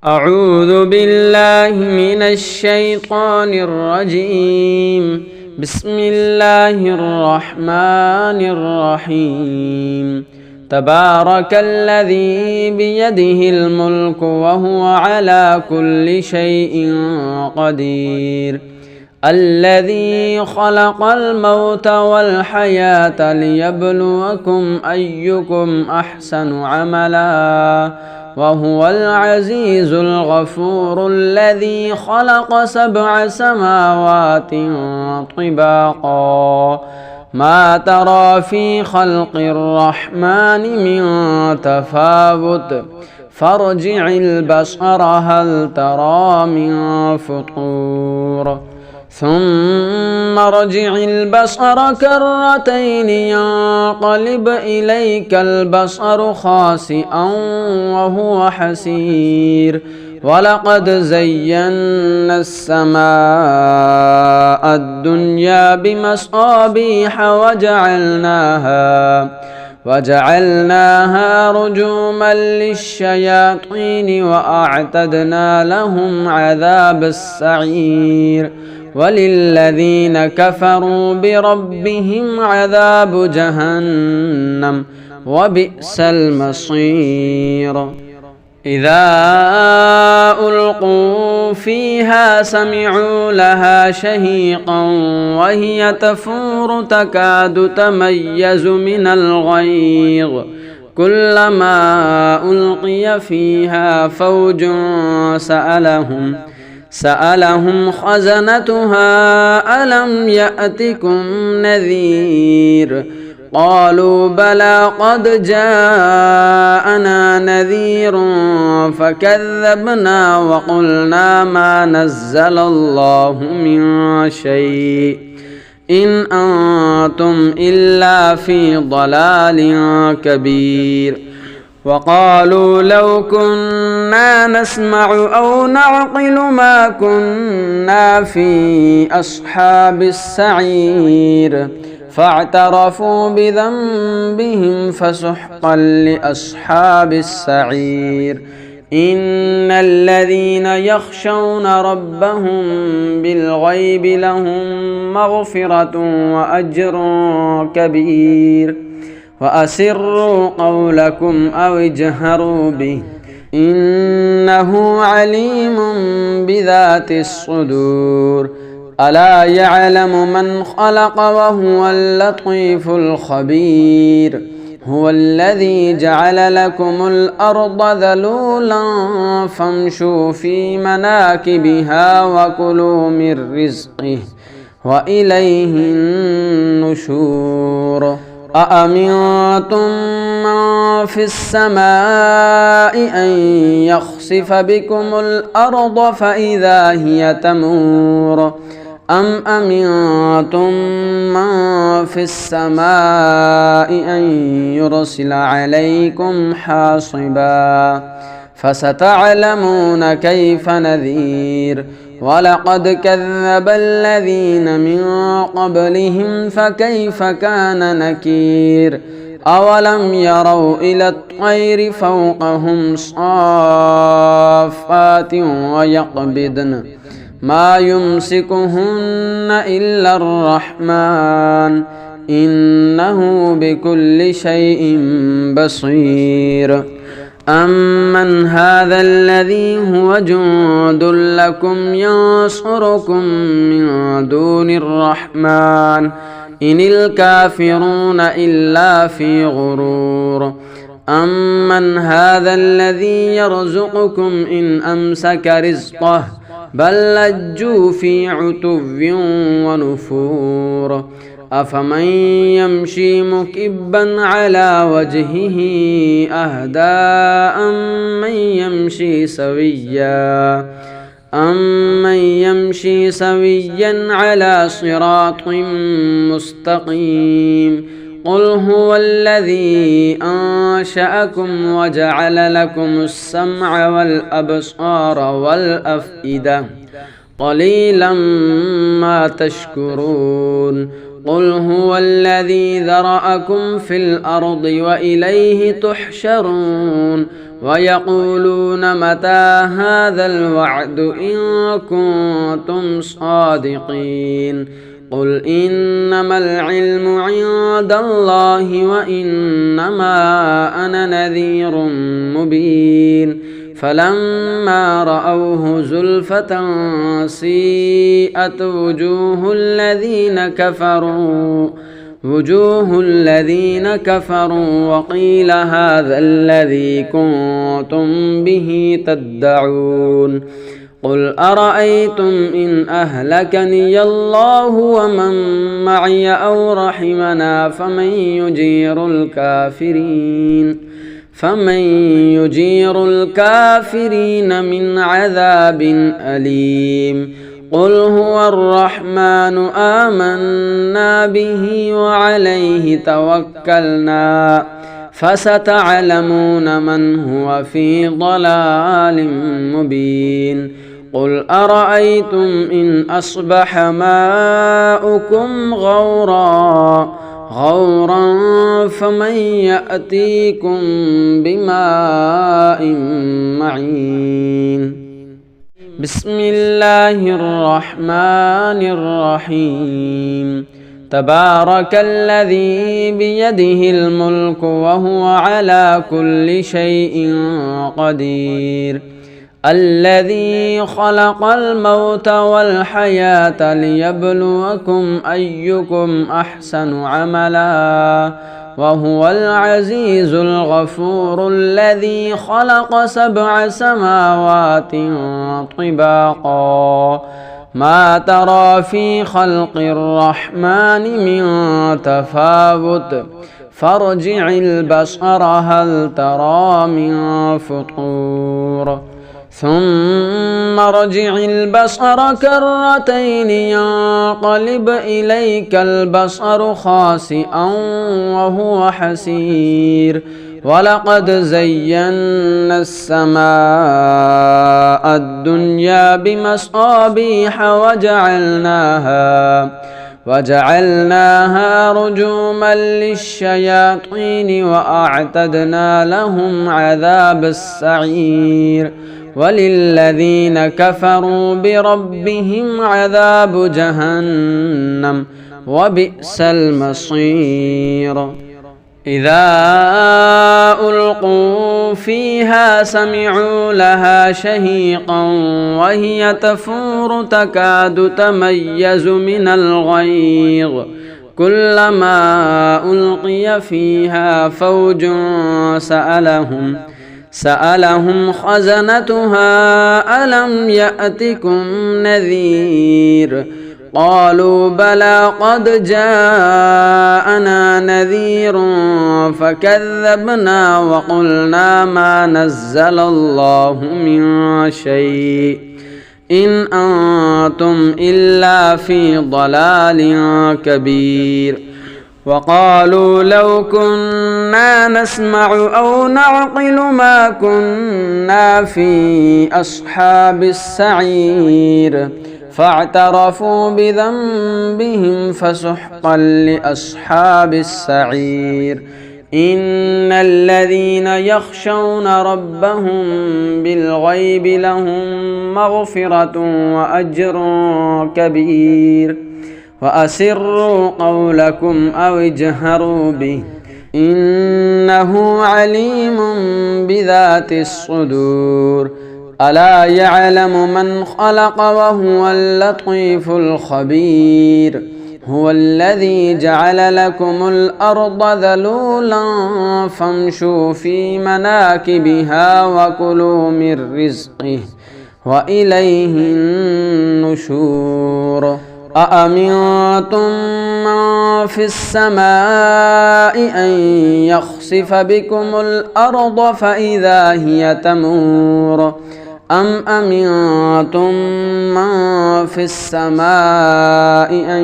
أعوذ بالله من الشيطان الرجيم. بسم الله الرحمن الرحيم. تبارك الذي بيده الملك وهو على كل شيء قدير. الذي خلق الموت والحياة ليبلوكم أيكم أحسن عملا وهو العزيز الغفور. الذي خلق 7 سماوات طباقا ما ترى في خلق الرحمن من تفاوت فارجع البصر هل ترى من فطور ثم ارجع البصر كرتين ينقلب إليك البصر خاسئا وهو حسير. ولقد زينا السماء الدنيا بمصابيح وجعلناها رجوما للشياطين وأعتدنا لهم عذاب السعير. وللذين كفروا بربهم عذاب جهنم وبئس المصير. إذا ألقوا فيها سمعوا لها شهيقا وهي تفور تكاد تميز من الغيظ. كلما ألقي فيها فوج سألهم خزنتها ألم يأتكم نذير. قالوا بلى قد جاءنا نذير فكذبنا وقلنا ما نزل الله من شيء إن أنتم إلا في ضلال كبير. وقالوا لو كنا نسمع أو نعقل ما كنا في أصحاب السعير. فاعترفوا بذنبهم فسحقا لأصحاب السعير. إن الذين يخشون ربهم بالغيب لهم مغفرة وأجر كبير. وأسروا قولكم أو اجهروا به إنه عليم بذات الصدور. ألا يعلم من خلق وهو اللطيف الخبير. هو الذي جعل لكم الأرض ذلولا فامشوا في مناكبها وكلوا من رزقه وإليه النشور. أأمنتم من في السماء أن يخسف بكم الأرض فإذا هي تمور أم أمنتم من في السماء أن يرسل عليكم حاصبا فستعلمون كيف نذير. ولقد كذب الذين من قبلهم فكيف كان نكير. أولم يروا إلى الطير فوقهم صافات ويقبضن ما يمسكهن إلا الرحمن إنه بكل شيء بصير. أمن هذا الذي هو جند لكم ينصركم من دون الرحمن إن الكافرون إلا في غرور. أمن هذا الذي يرزقكم إن أمسك رزقه بل لجوا في عتو ونفور. أفمن يمشي مكبا على وجهه أهدى أمن يمشي سويا على صراط مستقيم. قل هو الذي أنشأكم وجعل لكم السمع والأبصار والأفئدة قليلا ما تشكرون. قل هو الذي ذرأكم في الأرض وإليه تحشرون ويقولون متى هذا الوعد إن كنتم صادقين قل إنما العلم عند الله وإنما أنا نذير مبين فلما رأوه زلفة سيئت وجوه الذين كفروا وقيل هذا الذي كنتم به تدعون قل أرأيتم إن أهلكني الله ومن معي أو رحمنا فمن يجير الكافرين من عذاب أليم قل هو الرحمن آمنا به وعليه توكلنا فستعلمون من هو في ضلال مبين قل أرأيتم إن أصبح ماؤكم غورا فمن يأتيكم بماء معين بسم الله الرحمن الرحيم تبارك الذي بيده الملك وهو على كل شيء قدير الذي خلق الموت والحياة ليبلوكم أيكم أحسن عملا وهو العزيز الغفور الذي خلق 7 سماوات طباقا ما ترى في خلق الرحمن من تفاوت فارجع البصر هل ترى من فطور ثم ارجع البصر كرتين ينقلب إليك البصر خاسئا وهو حسير ولقد زينا السماء الدنيا بمصابيح وجعلناها رجوما للشياطين وأعتدنا لهم عذاب السعير وللذين كفروا بربهم عذاب جهنم وبئس المصير إذا ألقوا فيها سمعوا لها شهيقا وهي تفور تكاد تميز من الغيظ كلما ألقي فيها فوج سألهم خزنتها ألم يأتكم نذير قالوا بلى قد جاءنا نذير فكذبنا وقلنا ما نزل الله من شيء إن أنتم إلا في ضلال كبير وقالوا لو كنا نسمع أو نعقل ما كنا في أصحاب السعير فاعترفوا بذنبهم فسحقا لأصحاب السعير إن الذين يخشون ربهم بالغيب لهم مغفرة وأجر كبير وأسروا قولكم أو اجهروا به إنه عليم بذات الصدور ألا يعلم من خلق وهو اللطيف الخبير هو الذي جعل لكم الأرض ذلولا فامشوا في مناكبها وكلوا من رزقه وإليه النشور أأمنتم من في السماء أن يخسف بكم الأرض فإذا هي تمور أم أمنتم من في السماء أن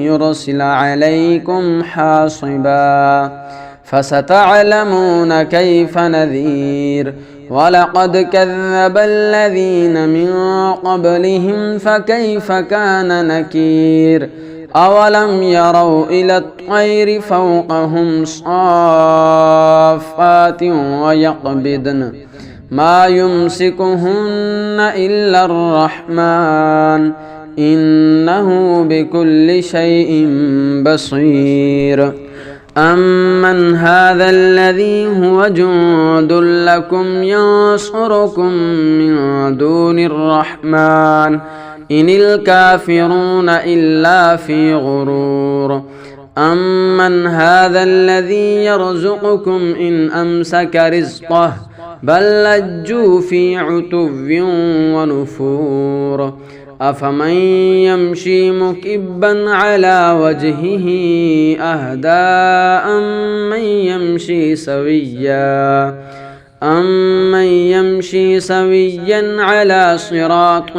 يرسل عليكم حاصبا فستعلمون كيف نذير ولقد كذب الذين من قبلهم فكيف كان نكير أولم يروا إلى الطير فوقهم صافات ويقبضن ما يمسكهن إلا الرحمن إنه بكل شيء بصير أمن هذا الذي هو جند لكم ينصركم من دون الرحمن إن الكافرون إلا في غرور أمن هذا الذي يرزقكم إن أمسك رزقه بل لجوا في عتو ونفور أفمن يمشي مكبا على وجهه أهدى أمن يمشي سويا على صراط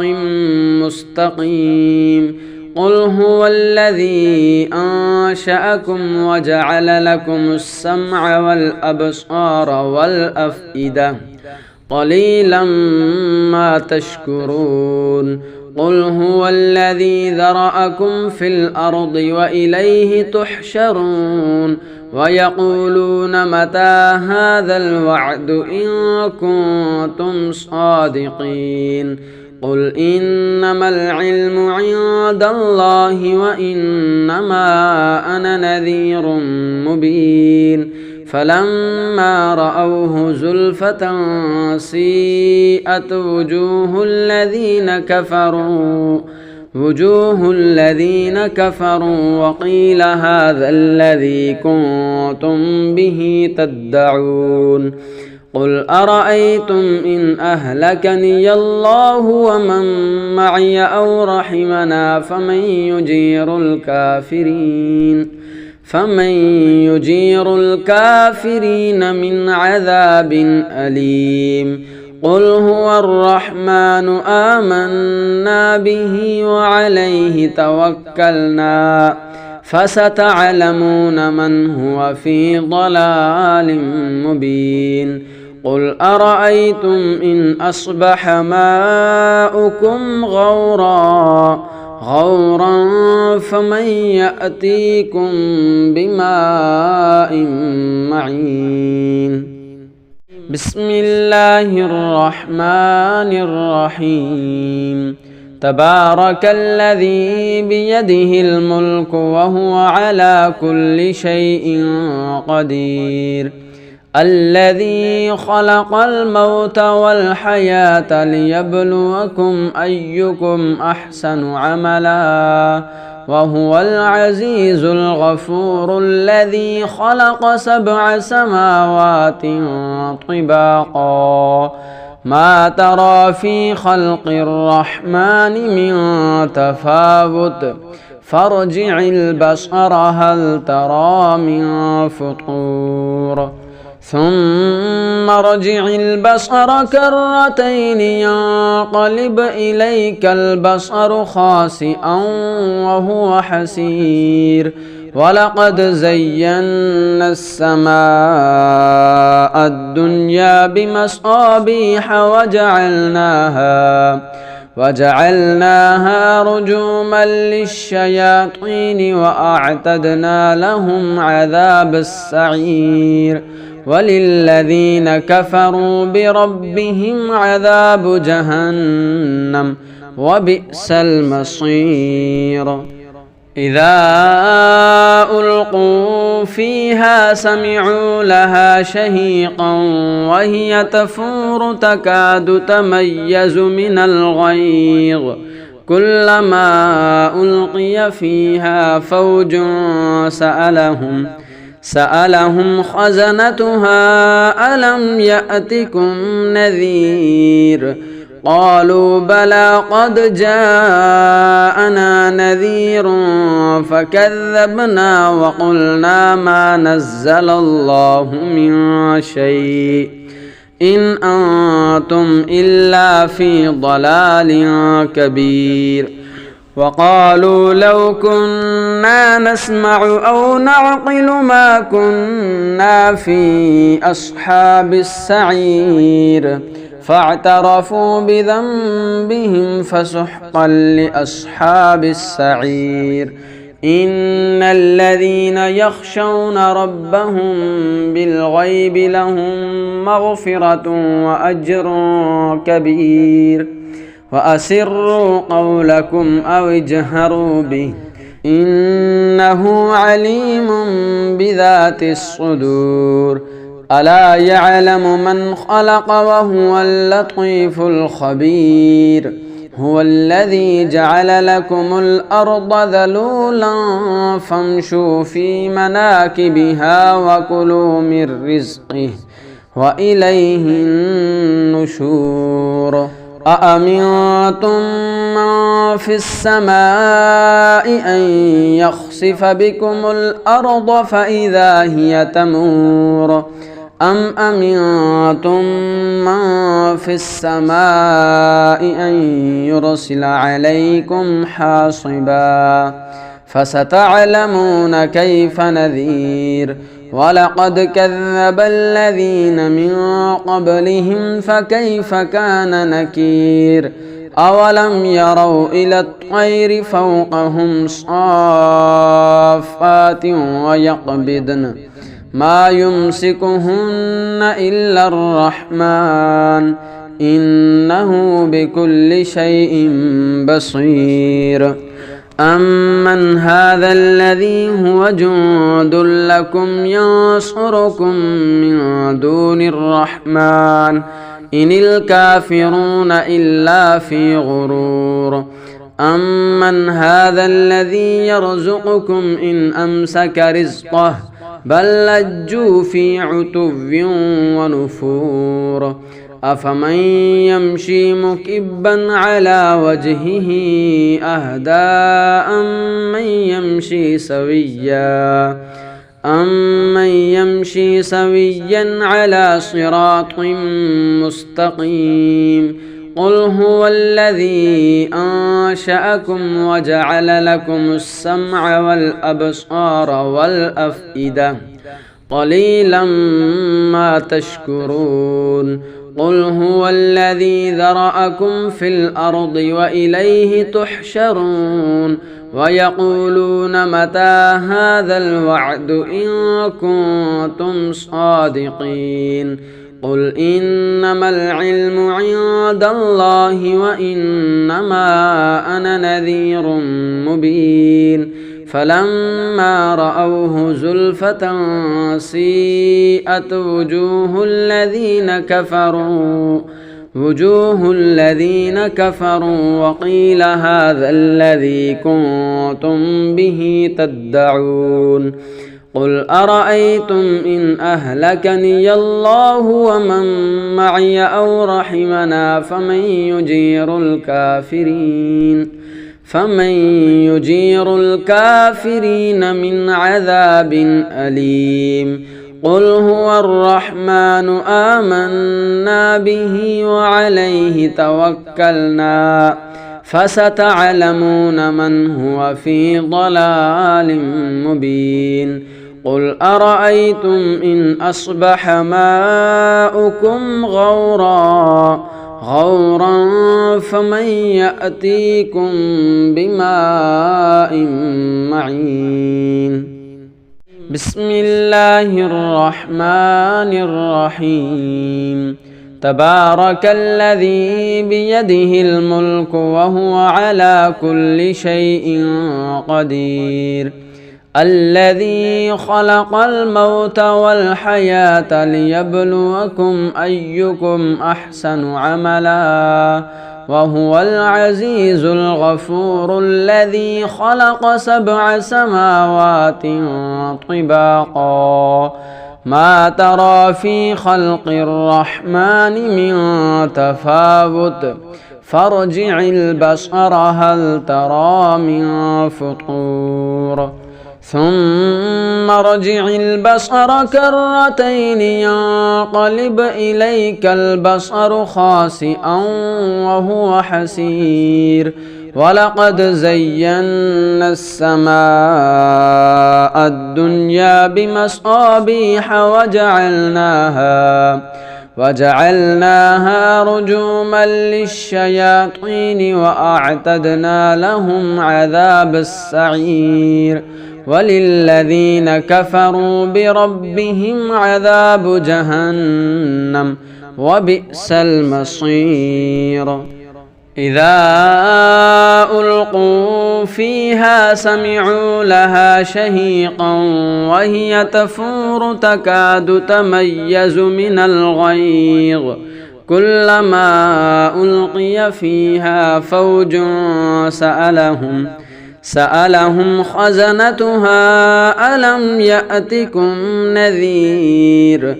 مستقيم قل هو الذي أنشأكم وجعل لكم السمع والأبصار والأفئدة قليلا ما تشكرون قل هو الذي ذرأكم في الأرض وإليه تحشرون ويقولون متى هذا الوعد إن كنتم صادقين قل إنما العلم عند الله وإنما أنا نذير مبين فلما رأوه زلفة سيئت وجوه الذين كفروا وقيل هذا الذي كنتم به تدعون قل أرأيتم إن أهلكني الله ومن معي أو رحمنا فمن يجير الكافرين من عذاب أليم قل هو الرحمن آمنا به وعليه توكلنا فستعلمون من هو في ضلال مبين قل أرأيتم إن أصبح ماؤكم غورا فمن يأتيكم بماء معين بسم الله الرحمن الرحيم تبارك الذي بيده الملك وهو على كل شيء قدير الذي خلق الموت والحياة ليبلوكم أيكم أحسن عملا وهو العزيز الغفور الذي خلق 7 سماوات طباقا ما ترى في خلق الرحمن من تفاوت فارجع البصر هل ترى من فطور ثم ارجع البصر كرتين ينقلب إليك البصر خاسئا وهو حسير ولقد زينا السماء الدنيا بمصابيح وجعلناها رجوما للشياطين وأعتدنا لهم عذاب السعير وللذين كفروا بربهم عذاب جهنم وبئس المصير إذا ألقوا فيها سمعوا لها شهيقا وهي تفور تكاد تميز من الغيظ كلما ألقي فيها فوج سألهم خزنتها ألم يأتكم نذير قالوا بلى قد جاءنا نذير فكذبنا وقلنا ما نزل الله من شيء إن أنتم إلا في ضلال كبير وقالوا لو كنا نسمع أو نعقل ما كنا في أصحاب السعير فاعترفوا بذنبهم فسحقا لأصحاب السعير إن الذين يخشون ربهم بالغيب لهم مغفرة وأجر كبير وأسروا قولكم أو اجهروا به إنه عليم بذات الصدور ألا يعلم من خلق وهو اللطيف الخبير هو الذي جعل لكم الأرض ذلولا فامشوا في مناكبها وكلوا من رزقه وإليه النشور أأمنتم من في السماء أن يخسف بكم الأرض فإذا هي تمور أم أمنتم من في السماء أن يرسل عليكم حاصبا فستعلمون كيف نذير ولقد كذب الذين من قبلهم فكيف كان نكير أولم يروا إلى الطير فوقهم صافات ويقبضن ما يمسكهن إلا الرحمن إنه بكل شيء بصير أمن هذا الذي هو جند لكم ينصركم من دون الرحمن إن الكافرون إلا في غرور أمن هذا الذي يرزقكم إن أمسك رزقه بل لجوا في عتو ونفور أفمن يمشي مكبا على وجهه أهدى أمن يمشي سويا على صراط مستقيم قل هو الذي أنشأكم وجعل لكم السمع والأبصار والأفئدة قليلا ما تشكرون قل هو الذي ذرأكم في الأرض وإليه تحشرون ويقولون متى هذا الوعد إن كنتم صادقين قل إنما العلم عند الله وإنما أنا نذير مبين فلما رأوه زلفة سيئت وجوه الذين كفروا وقيل هذا الذي كنتم به تدعون قل أرأيتم إن أهلكني الله ومن معي أو رحمنا فمن يجير الكافرين من عذاب أليم قل هو الرحمن آمنا به وعليه توكلنا فستعلمون من هو في ضلال مبين قل أرأيتم إن أصبح ماؤكم غورا فمن يأتيكم بماء معين بسم الله الرحمن الرحيم تبارك الذي بيده الملك وهو على كل شيء قدير الذي خلق الموت والحياة ليبلوكم أيكم أحسن عملا وهو العزيز الغفور الذي خلق 7 سماوات طباقا ما ترى في خلق الرحمن من تفاوت فارجع البصر هل ترى من فطور ثم ارجع البصر كرتين ينقلب إليك البصر خاسئا وهو حسير ولقد زينا السماء الدنيا بمصابيح وجعلناها رجوما للشياطين وأعتدنا لهم عذاب السعير وللذين كفروا بربهم عذاب جهنم وبئس المصير إذا ألقوا فيها سمعوا لها شهيقا وهي تفور تكاد تميز من الغيظ كلما ألقي فيها فوج سألهم خزنتها ألم يأتكم نذير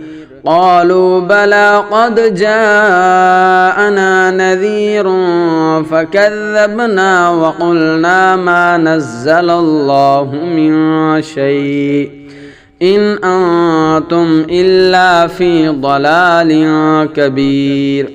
قالوا بلى قد جاءنا نذير فكذبنا وقلنا ما نزل الله من شيء إن أنتم إلا في ضلال كبير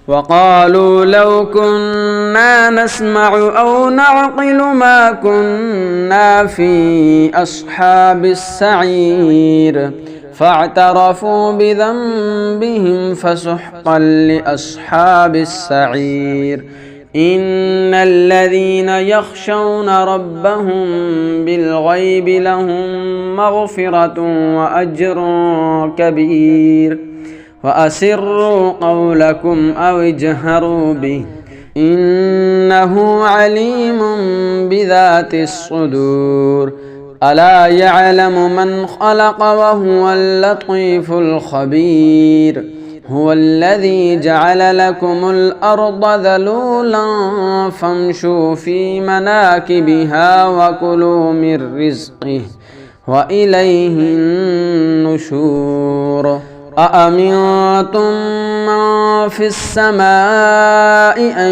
وقالوا لو كنا نسمع أو نعقل ما كنا في أصحاب السعير فاعترفوا بذنبهم فسحقا لأصحاب السعير إن الذين يخشون ربهم بالغيب لهم مغفرة وأجر كبير وأسروا قولكم أو اجهروا به إنه عليم بذات الصدور ألا يعلم من خلق وهو اللطيف الخبير هو الذي جعل لكم الأرض ذلولا فامشوا في مناكبها وكلوا من رزقه وإليه النشور أأمنتم من في السماء أن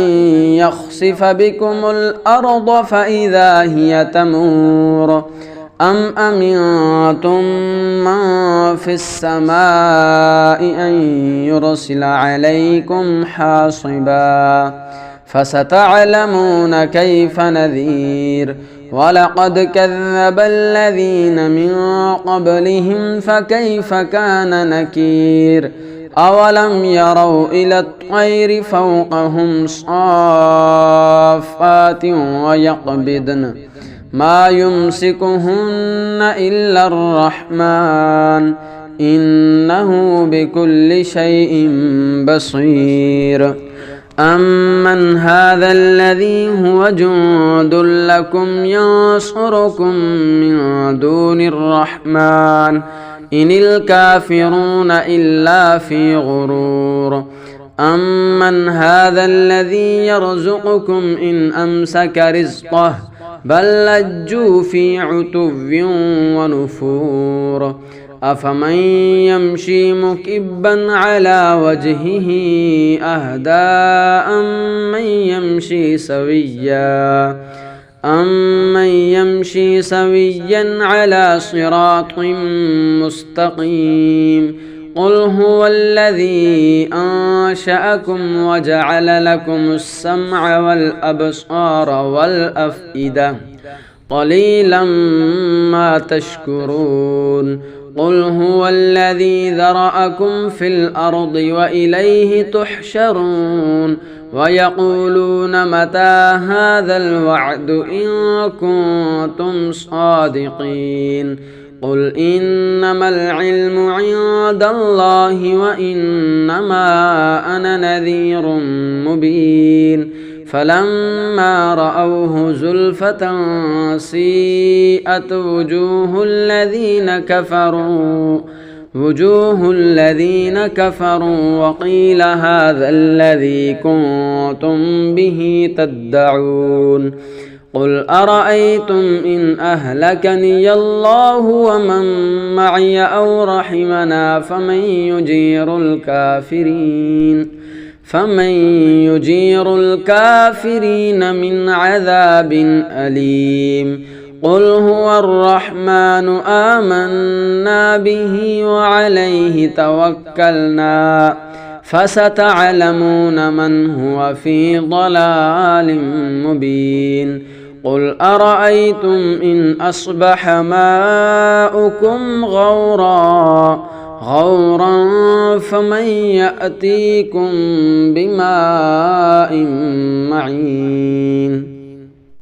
يخسف بكم الأرض فإذا هي تمور أم أمنتم من في السماء أن يرسل عليكم حاصبا فستعلمون كيف نذير ولقد كذب الذين من قبلهم فكيف كان نكير أولم يروا إلى الطير فوقهم صافات ويقبضن ما يمسكهن إلا الرحمن إنه بكل شيء بصير أمن هذا الذي هو جند لكم ينصركم من دون الرحمن إن الكافرون إلا في غرور أمن هذا الذي يرزقكم إن أمسك رزقه بل لجوا في عتو ونفور أفمن يمشي مكبا على وجهه أهدى أمن يمشي سويا على صراط مستقيم قل هو الذي أنشأكم وجعل لكم السمع والأبصار والأفئدة قليلا ما تشكرون قل هو الذي ذرأكم في الأرض وإليه تحشرون ويقولون متى هذا الوعد إن كنتم صادقين قل إنما العلم عند الله وإنما أنا نذير مبين فلما رأوه زلفة سيئت وجوه الذين كفروا وقيل هذا الذي كنتم به تدعون قل أرأيتم إن أهلكني الله ومن معي أو رحمنا فمن يجير الكافرين من عذاب أليم قل هو الرحمن آمنا به وعليه توكلنا فستعلمون من هو في ضلال مبين قل أرأيتم إن أصبح ماؤكم غورا غورا فمن يأتيكم بماء معين